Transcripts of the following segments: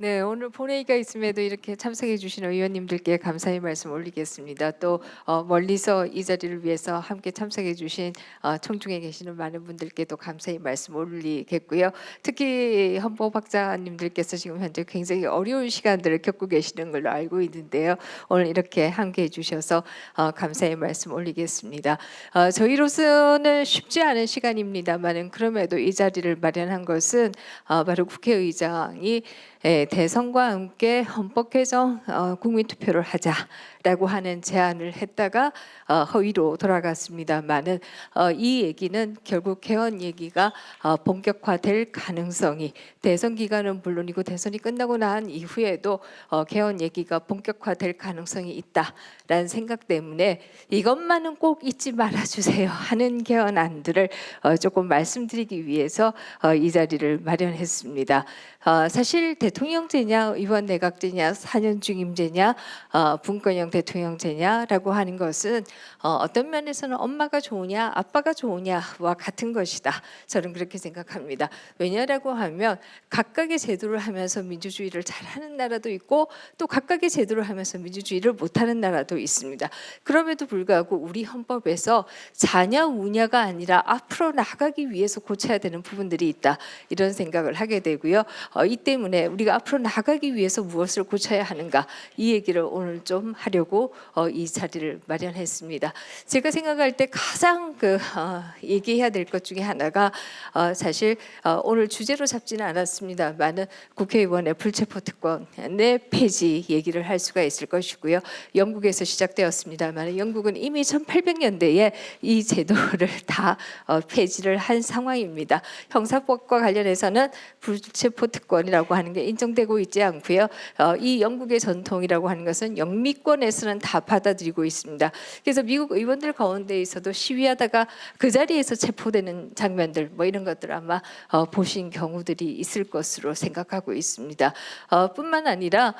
네, 오늘 본회의가 있음에도 이렇게 참석해 주신 의원님들께 감사의 말씀 올리겠습니다. 또 멀리서 이 자리를 위해서 함께 참석해 주신 청중에 계시는 많은 분들께도 감사의 말씀 올리겠고요. 특히 헌법학자님들께서 지금 현재 굉장히 어려운 시간들을 겪고 계시는 걸로 알고 있는데요. 오늘 이렇게 함께해 주셔서 감사의 말씀 올리겠습니다. 저희로서는 쉽지 않은 시간입니다만은 그럼에도 이 자리를 마련한 것은 바로 국회의장이 대선과 함께 헌법 개정 국민 투표를 하자라고 하는 제안을 했다가 허위로 돌아갔습니다만은 이 얘기는 결국 개헌 얘기가 본격화될 가능성이 대선 기간은 물론이고 대선이 끝나고 난 이후에도 개헌 얘기가 본격화될 가능성이 있다라는 생각 때문에 이것만은 꼭 잊지 말아주세요 하는 개헌안들을 조금 말씀드리기 위해서 이 자리를 마련했습니다. 사실 대통령제냐 의원 내각제냐 4년 중임제냐 분권형 대통령제냐라고 하는 것은 어떤 면에서는 엄마가 좋으냐 아빠가 좋으냐와 같은 것이다. 저는 그렇게 생각합니다. 왜냐라고 하면 각각의 제도를 하면서 민주주의를 잘하는 나라도 있고 또 각각의 제도를 하면서 민주주의를 못하는 나라도 있습니다. 그럼에도 불구하고 우리 헌법에서 자냐 우냐가 아니라 앞으로 나가기 위해서 고쳐야 되는 부분들이 있다. 이런 생각을 하게 되고요. 이 때문에 우리가 앞으로 나가기 위해서 무엇을 고쳐야 하는가 이 얘기를 오늘 좀 하려고 이 자리를 마련했습니다. 제가 생각할 때 가장 얘기해야 될 것 중에 하나가 사실 오늘 주제로 잡지는 않았습니다만은 국회의원의 불체포 특권의 폐지 얘기를 할 수가 있을 것이고요. 영국에서 시작되었습니다만 영국은 이미 1800년대에 이 제도를 다 폐지를 한 상황입니다. 형사법과 관련해서는 불체포 특권이라고 하는 게 인정되고 있지 않고요. 이 영국의 전통이라고 하는 것은 영미권에서는 다 받아들이고 있습니다. 그래서 미국 의원들 가운데 있어도 시위하다가 그 자리에서 체포되는 장면들 뭐 이런 것들 아마 보신 경우들이 있을 것으로 생각하고 있습니다. 뿐만 아니라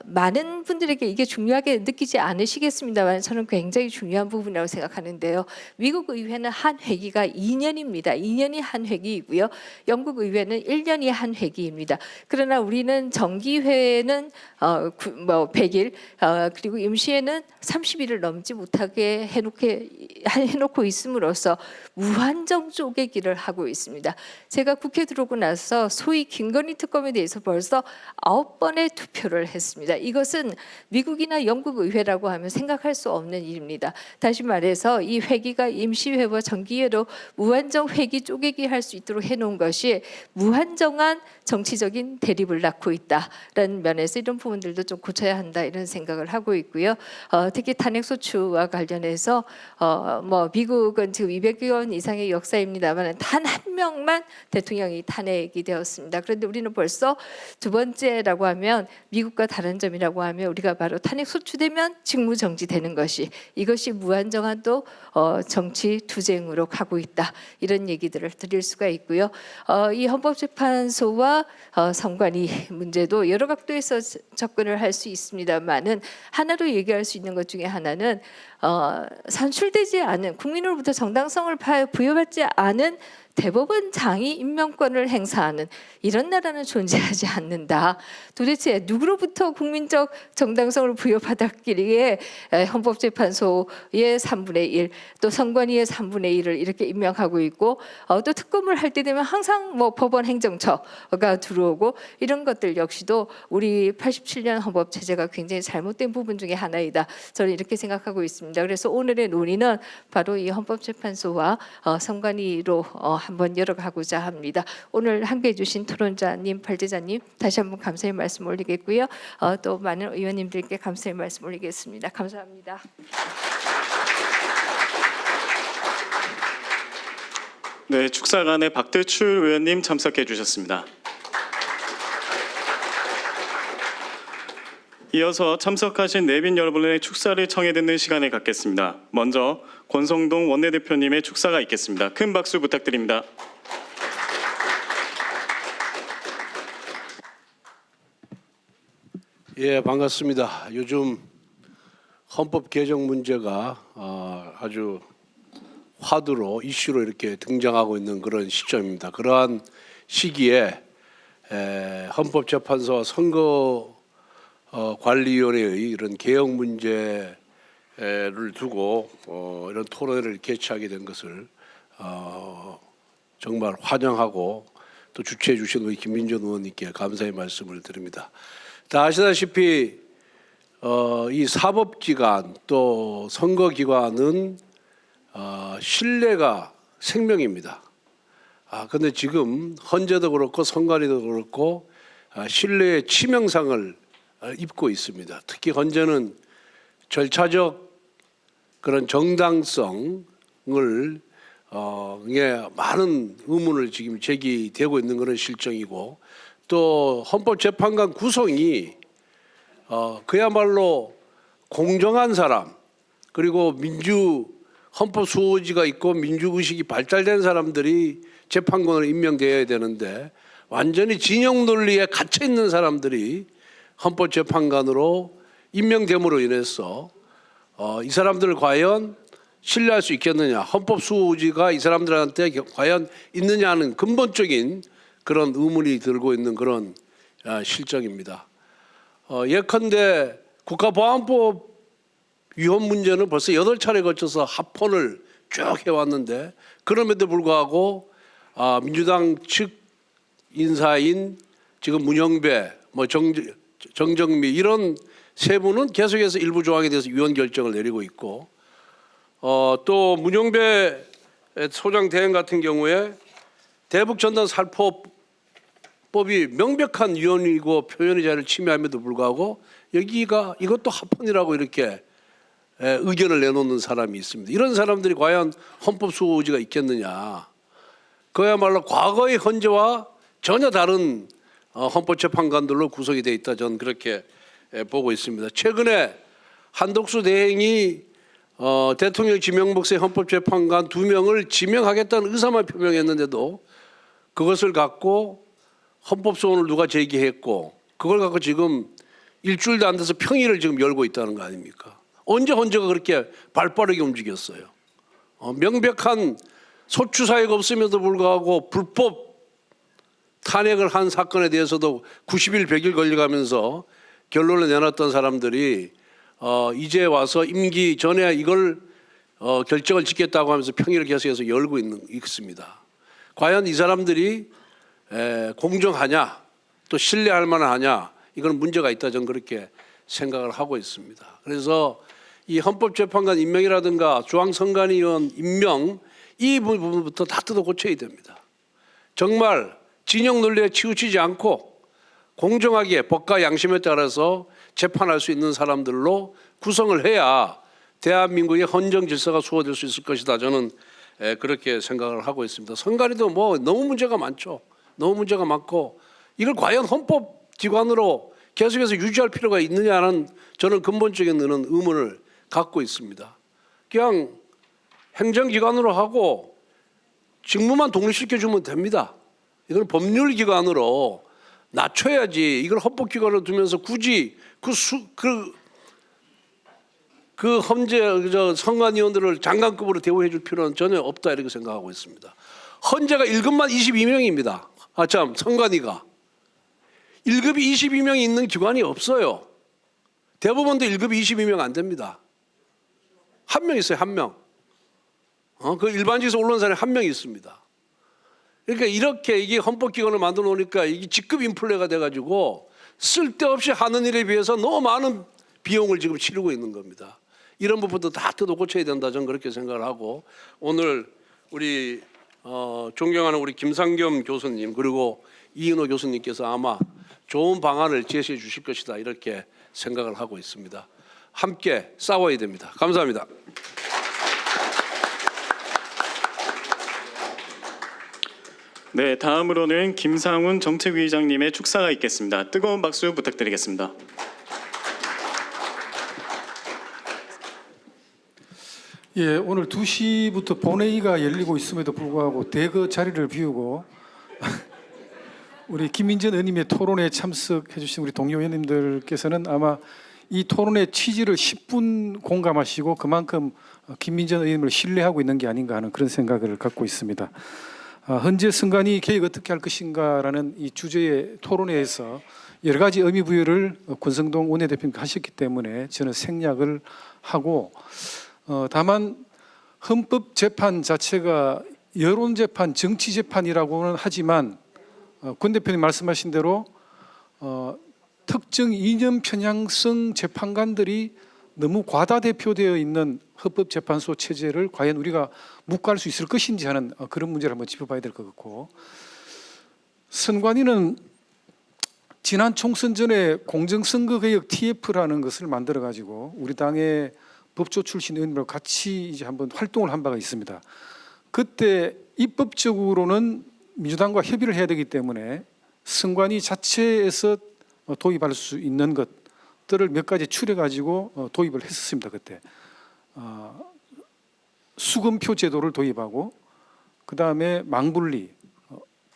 많은 분들에게 이게 중요하게 느끼지 않으시겠습니다만 저는 굉장히 중요한 부분이라고 생각하는데요. 미국 의회는 한 회기가 2년입니다. 2년이 한 회기이고요. 영국 의회는 1년이 한 회기입니다. 그러나 우리는 정기회는 100일 그리고 임시회는 30일을 넘지 못하게 해놓고 있음으로써 무한정 쪼개기를 하고 있습니다. 제가 국회 들어오고 나서 소위 김건희 특검에 대해서 벌써 9번의 투표를 했습니다. 이것은 미국이나 영국 의회라고 하면 생각할 수 없는 일입니다. 다시 말해서 이 회기가 임시회와 정기회로 무한정 회기 쪼개기 할 수 있도록 해놓은 것이 무한정한 정치적인 대립을 낳고 있다라는 면에서 이런 부분들도 좀 고쳐야 한다 이런 생각을 하고 있고요. 특히 탄핵소추와 관련해서 미국은 지금 200년 이상의 역사입니다만 단 한 명만 대통령이 탄핵이 되었습니다. 그런데 우리는 벌써 두 번째라고 하면 미국과 다른 점이라고 하면 우리가 바로 탄핵소추되면 직무정지되는 것이 이것이 무한정한 또 정치 투쟁으로 가고 있다 이런 얘기들을 드릴 수가 있고요. 이 헌법재판소와 선관위 문제도 여러 각도에서 접근을 할 수 있습니다만은 하나로 얘기할 수 있는 것 중에 하나는 산출되지 않은 국민으로부터 정당성을 부여받지 않은 대법원장이 임명권을 행사하는 이런 나라는 존재하지 않는다. 도대체 누구로부터 국민적 정당성을 부여받았기에 헌법재판소의 3분의 1, 또 선관위의 3분의 1을 이렇게 임명하고 있고 또 특검을 할 때 되면 항상 법원 행정처가 들어오고 이런 것들 역시도 우리 87년 헌법 체제가 굉장히 잘못된 부분 중에 하나이다. 저는 이렇게 생각하고 있습니다. 그래서 오늘의 논의는 바로 이 헌법재판소와 선관위로 한번 열어가고자 합니다. 오늘 함께해 주신 토론자님, 발제자님 다시 한번 감사의 말씀 올리겠고요. 또 많은 의원님들께 감사의 말씀 올리겠습니다. 감사합니다. 네, 축사관의 박대출 의원님 참석해 주셨습니다. 이어서 참석하신 내빈 여러분의 축사를 청해 듣는 시간을 갖겠습니다. 먼저 권성동 원내대표님의 축사가 있겠습니다. 큰 박수 부탁드립니다. 예, 반갑습니다. 요즘 헌법 개정 문제가 아주 화두로 이슈로 이렇게 등장하고 있는 그런 시점입니다. 그러한 시기에 헌법재판소와 선거관리위원회의 이런 개혁 문제를 두고 이런 토론회를 개최하게 된 것을 정말 환영하고 또 주최해 주신 우리 김민전 의원님께 감사의 말씀을 드립니다. 다 아시다시피 이 사법기관 또 선거기관은 신뢰가 생명입니다. 근데 지금 헌재도 그렇고 선관위도 그렇고 신뢰의 치명상을 입고 있습니다. 특히 헌재는 절차적 그런 정당성을 많은 의문을 지금 제기되고 있는 그런 실정이고, 또 헌법재판관 구성이 그야말로 공정한 사람, 그리고 헌법 수호지가 있고 민주의식이 발달된 사람들이 재판관으로 임명되어야 되는데 완전히 진영 논리에 갇혀 있는 사람들이 헌법재판관으로 임명됨으로 인해서 이 사람들을 과연 신뢰할 수 있겠느냐, 헌법 수호지가 이 사람들한테 과연 있느냐 하는 근본적인 그런 의문이 들고 있는 그런 실정입니다. 예컨대 국가보안법 위헌 문제는 벌써 8차례에 걸쳐서 합헌을 쭉 해왔는데, 그럼에도 불구하고 민주당 측 인사인 지금 문영배, 정정미 이런 세 분은 계속해서 일부 조항에 대해서 위헌 결정을 내리고 있고, 또 문영배 소장 대행 같은 경우에 대북 전단 살포법이 명백한 위헌이고 표현의 자유를 침해함에도 불구하고 이것도 합헌이라고 이렇게 의견을 내놓는 사람이 있습니다. 이런 사람들이 과연 헌법 수호 의지가 있겠느냐? 그야말로 과거의 헌재와 전혀 다른 헌법재판관들로 구성이 되어 있다, 저는 그렇게 보고 있습니다. 최근에 한덕수 대행이 대통령 지명복세 헌법재판관 2명을 지명하겠다는 의사만 표명했는데도 그것을 갖고 헌법소원을 누가 제기했고, 그걸 갖고 지금 일주일도 안 돼서 평의를 지금 열고 있다는 거 아닙니까? 언제 헌재가 그렇게 발빠르게 움직였어요? 명백한 소추 사유가 없음에도 불구하고 불법 탄핵을 한 사건에 대해서도 90일, 100일 걸려가면서 결론을 내놨던 사람들이 이제 와서 임기 전에 이걸 결정을 짓겠다고 하면서 평의를 계속해서 열고 있습니다. 과연 이 사람들이 공정하냐, 또 신뢰할 만하냐, 이건 문제가 있다, 저는 그렇게 생각을 하고 있습니다. 그래서 이 헌법재판관 임명이라든가 중앙선관위원 임명, 이 부분부터 다 뜯어 고쳐야 됩니다. 정말 진영 논리에 치우치지 않고 공정하게 법과 양심에 따라서 재판할 수 있는 사람들로 구성을 해야 대한민국의 헌정 질서가 수호될 수 있을 것이다, 저는 그렇게 생각을 하고 있습니다. 선관위도 너무 문제가 많죠. 너무 문제가 많고, 이걸 과연 헌법기관으로 계속해서 유지할 필요가 있느냐는 저는 근본적인 의문을 갖고 있습니다. 그냥 행정기관으로 하고 직무만 독립시켜주면 됩니다. 이걸 법률기관으로 낮춰야지, 이걸 헌법기관으로 두면서 굳이 그 선관위원들을 장관급으로 대우해 줄 필요는 전혀 없다, 이렇게 생각하고 있습니다. 헌재가 1급만 22명입니다. 선관위가 1급이 22명이 있는 기관이 없어요. 대법원도 1급이 22명 안 됩니다. 한 명 있어요, 한 명. 그 일반직에서 올라온 사람이 한 명 있습니다. 그러니까 이렇게 이게 헌법기관을 만들어 놓으니까 이게 직급 인플레가 돼가지고 쓸데없이 하는 일에 비해서 너무 많은 비용을 지금 치르고 있는 겁니다. 이런 부분도 다 뜯어 고쳐야 된다, 저는 그렇게 생각을 하고, 오늘 우리 존경하는 우리 김상겸 교수님 그리고 이인호 교수님께서 아마 좋은 방안을 제시해 주실 것이다, 이렇게 생각을 하고 있습니다. 함께 싸워야 됩니다. 감사합니다. 네, 다음으로는 김상훈 정책위의장님의 축사가 있겠습니다. 뜨거운 박수 부탁드리겠습니다. 예, 오늘 2시부터 본회의가 열리고 있음에도 불구하고 대거 자리를 비우고 우리 김민전 의원님의 토론에 참석해 주신 우리 동료 의원님들께서는 아마 이 토론의 취지를 10분 공감하시고 그만큼 김민전 의원님을 신뢰하고 있는 게 아닌가 하는 그런 생각을 갖고 있습니다. 현재 선관위 개혁 어떻게 할 것인가라는 이 주제의 토론회에서 여러 가지 의미 부여를 권성동 원내대표님께서 하셨기 때문에 저는 생략을 하고, 다만 헌법재판 자체가 여론재판, 정치재판이라고는 하지만 권 대표님 말씀하신 대로 특정 이념 편향성 재판관들이 너무 과다대표되어 있는 헌법재판소 체제를 과연 우리가 묵과할 수 있을 것인지 하는 그런 문제를 한번 짚어봐야 될 것 같고, 선관위는 지난 총선 전에 공정선거개혁 TF라는 것을 만들어 가지고 우리 당의 법조 출신 의원들과 같이 이제 한번 활동을 한 바가 있습니다. 그때 입법적으로는 민주당과 협의를 해야 되기 때문에 선관위 자체에서 도입할 수 있는 것들을 몇 가지 추려 가지고 도입을 했었습니다. 그때 수검표 제도를 도입하고, 그 다음에 망분리,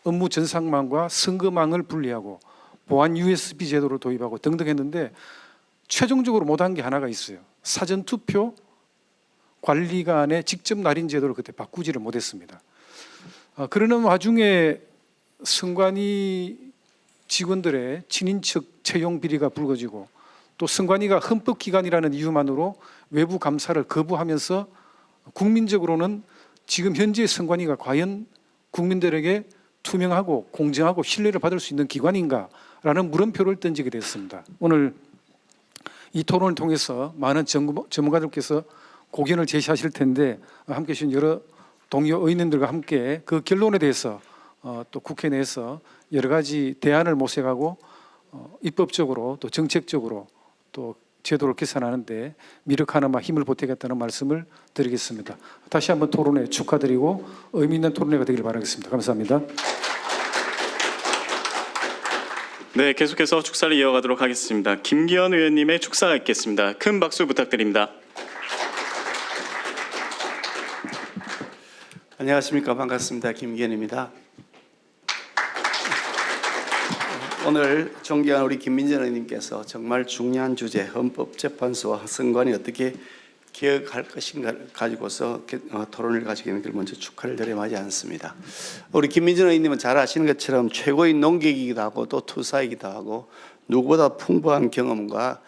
업무 전산망과 선거망을 분리하고, 보안 USB 제도를 도입하고 등등 했는데 최종적으로 못한 게 하나가 있어요. 사전투표 관리관의 직접 날인 제도를 그때 바꾸지를 못했습니다. 그러는 와중에 선관위 직원들의 친인척 채용 비리가 불거지고, 또 선관위가 헌법기관이라는 이유만으로 외부 감사를 거부하면서 국민적으로는 지금 현재 선관위가 과연 국민들에게 투명하고 공정하고 신뢰를 받을 수 있는 기관인가라는 물음표를 던지게 됐습니다. 오늘 이 토론을 통해서 많은 전문가들께서 고견을 제시하실 텐데, 함께 하신 여러 동료 의원님들과 함께 그 결론에 대해서 또 국회 내에서 여러 가지 대안을 모색하고 입법적으로 또 정책적으로 또 제도를 개선하는 데 미력하나마 힘을 보태겠다는 말씀을 드리겠습니다. 다시 한번 토론회 축하드리고 의미 있는 토론회가 되길 바라겠습니다. 감사합니다. 네, 계속해서 축사를 이어가도록 하겠습니다. 김기현 의원님의 축사가 있겠습니다. 큰 박수 부탁드립니다. 안녕하십니까. 반갑습니다. 김기현입니다. 오늘 존경하는 우리 김민전 의원님께서 정말 중요한 주제, 헌법재판소와 선관위 어떻게 개혁할 것인가를 가지고서 토론을 가지게 된 걸 먼저 축하를 드려 마지 않습니다. 우리 김민전 의원님은 잘 아시는 것처럼 최고의 농객이기도 하고 또 투사이기도 하고 누구보다 풍부한 경험과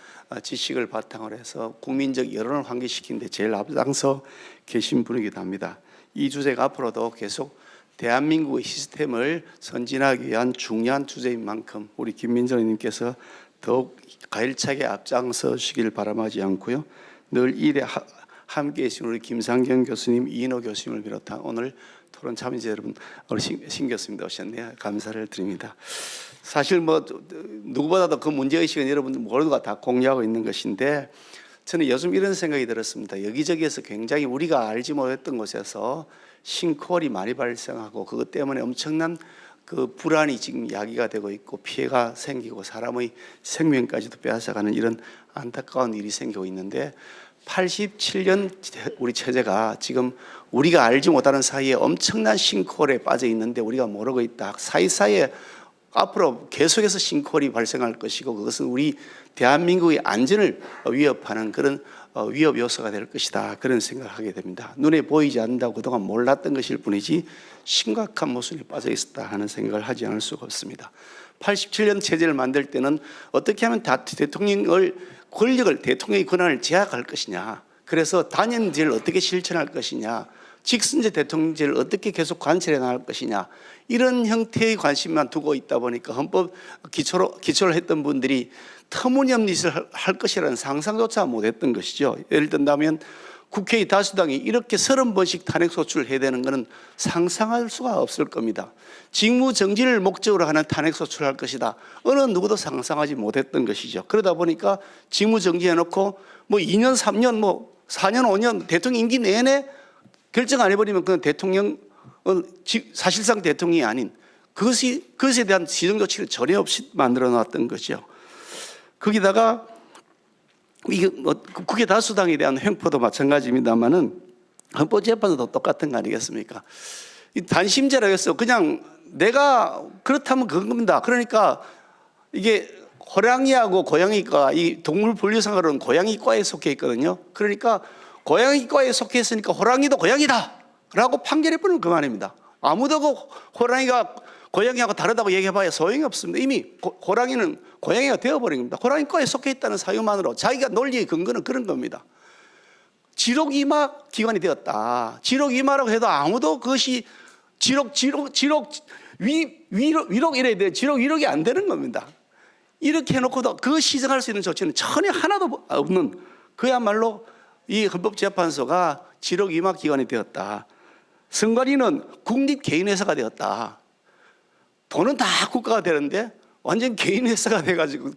지식을 바탕으로 해서 국민적 여론을 환기시키는 데 제일 앞장서 계신 분이기도 합니다. 이 주제가 앞으로도 계속 대한민국의 시스템을 선진하기 위한 중요한 주제인 만큼 우리 김민정 의원님께서 더욱 가열차게 앞장서시길 바람하지 않고요. 늘 일에 함께해 주신 우리 김상경 교수님, 이인호 교수님을 비롯한 오늘 토론 참여자 여러분, 우리 신 교수님도 오셨네요. 감사를 드립니다. 사실 뭐 누구보다도 그 문제의식은 여러분들 모두가 다 공유하고 있는 것인데, 저는 요즘 이런 생각이 들었습니다. 여기저기에서 굉장히 우리가 알지 못했던 곳에서 싱크홀이 많이 발생하고 그것 때문에 엄청난 그 불안이 지금 야기가 되고 있고 피해가 생기고 사람의 생명까지도 빼앗아가는 이런 안타까운 일이 생기고 있는데, 87년 우리 체제가 지금 우리가 알지 못하는 사이에 엄청난 싱크홀에 빠져 있는데 우리가 모르고 있다. 사이사이에 앞으로 계속해서 싱크홀이 발생할 것이고 그것은 우리 대한민국의 안전을 위협하는 그런 위협 요소가 될 것이다. 그런 생각을 하게 됩니다. 눈에 보이지 않는다고 그동안 몰랐던 것일 뿐이지 심각한 모순에 빠져 있었다 하는 생각을 하지 않을 수가 없습니다. 87년 체제를 만들 때는 어떻게 하면 대통령의 권한을 제약할 것이냐, 그래서 단연제를 어떻게 실천할 것이냐, 직선제 대통령제를 어떻게 계속 관철해 나갈 것이냐, 이런 형태의 관심만 두고 있다 보니까 헌법 기초를 했던 분들이 터무니없는 짓을 할 것이라는 상상조차 못했던 것이죠. 예를 든다면 국회의 다수당이 이렇게 30번씩 탄핵소추를 해야 되는 것은 상상할 수가 없을 겁니다. 직무정지를 목적으로 하는 탄핵소추를 할 것이다, 어느 누구도 상상하지 못했던 것이죠. 그러다 보니까 직무정지해놓고 뭐 2년, 3년, 뭐 4년, 5년 대통령 임기 내내 결정 안 해버리면 그건 대통령, 사실상 대통령이 아닌 그것에 대한 시정조치를 전혀 없이 만들어 놨던 거죠. 거기다가 이게 뭐 국회 다수당에 대한 횡포도 마찬가지입니다만은 헌법재판소도 똑같은 거 아니겠습니까? 이 단심제라고 해서 그냥 내가 그렇다면 그건 겁니다. 그러니까 이게 호랑이하고 고양이과 이 동물 분류상으로는 고양이과에 속해 있거든요. 그러니까 고양이과에 속해 있으니까 호랑이도 고양이다 라고 판결해 버리면 그만입니다. 아무도 그 호랑이가 고양이하고 다르다고 얘기해봐야 소용이 없습니다. 이미 호랑이는 고양이가 되어버린 겁니다. 호랑이 과에 속해 있다는 사유만으로 자기가 논리의 근거는 그런 겁니다. 지록이마 기관이 되었다. 지록이마라고 해도 아무도 그것이 위록 이래야 돼. 위록이 안 되는 겁니다. 이렇게 해놓고도 그 시정할 수 있는 조치는 전혀 하나도 없는, 그야말로 이 헌법재판소가 지록이마 기관이 되었다. 선관위는 국립 개인회사가 되었다. 돈은 다 국가가 되는데 완전 개인회사가 돼가지고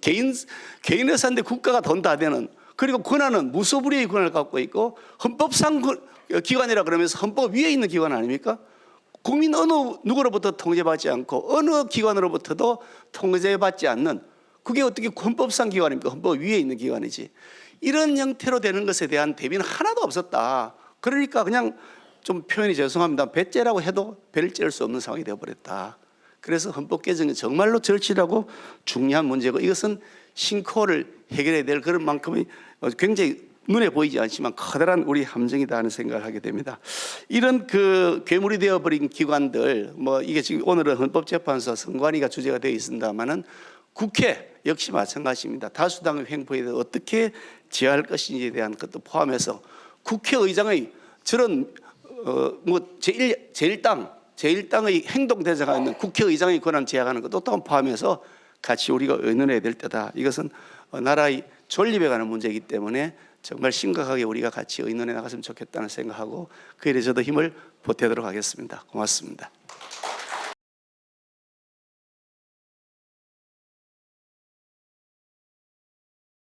개인회사인데 국가가 돈 다 되는, 그리고 권한은 무소불위의 권한을 갖고 있고 헌법상 기관이라 그러면서 헌법 위에 있는 기관 아닙니까? 국민 어느 누구로부터 통제받지 않고 어느 기관으로부터도 통제받지 않는, 그게 어떻게 헌법상 기관입니까? 헌법 위에 있는 기관이지. 이런 형태로 되는 것에 대한 대비는 하나도 없었다. 그러니까 그냥 좀 표현이 죄송합니다. 배째라고 해도 배를 째를 수 없는 상황이 되어버렸다. 그래서 헌법 개정은 정말로 절실하고 중요한 문제고, 이것은 싱크홀을 해결해야 될 그런 만큼의 굉장히 눈에 보이지 않지만 커다란 우리 함정이다 하는 생각을 하게 됩니다. 이런 그 괴물이 되어버린 기관들, 뭐 이게 지금 오늘은 헌법재판소 선관위가 주제가 되어 있습니다만은 국회 역시 마찬가지입니다. 다수당의 횡포에 대해서 어떻게 제어할 것인지에 대한 것도 포함해서 국회의장의 저런 뭐 제1당의 행동 대상화 있는 국회의장의 권한 제약하는 것도 또한 포함해서 같이 우리가 의논해야 될 때다. 이것은 나라의 존립에 관한 문제이기 때문에 정말 심각하게 우리가 같이 의논해 나갔으면 좋겠다는 생각하고, 그에 대해 저도 힘을 보태도록 하겠습니다. 고맙습니다.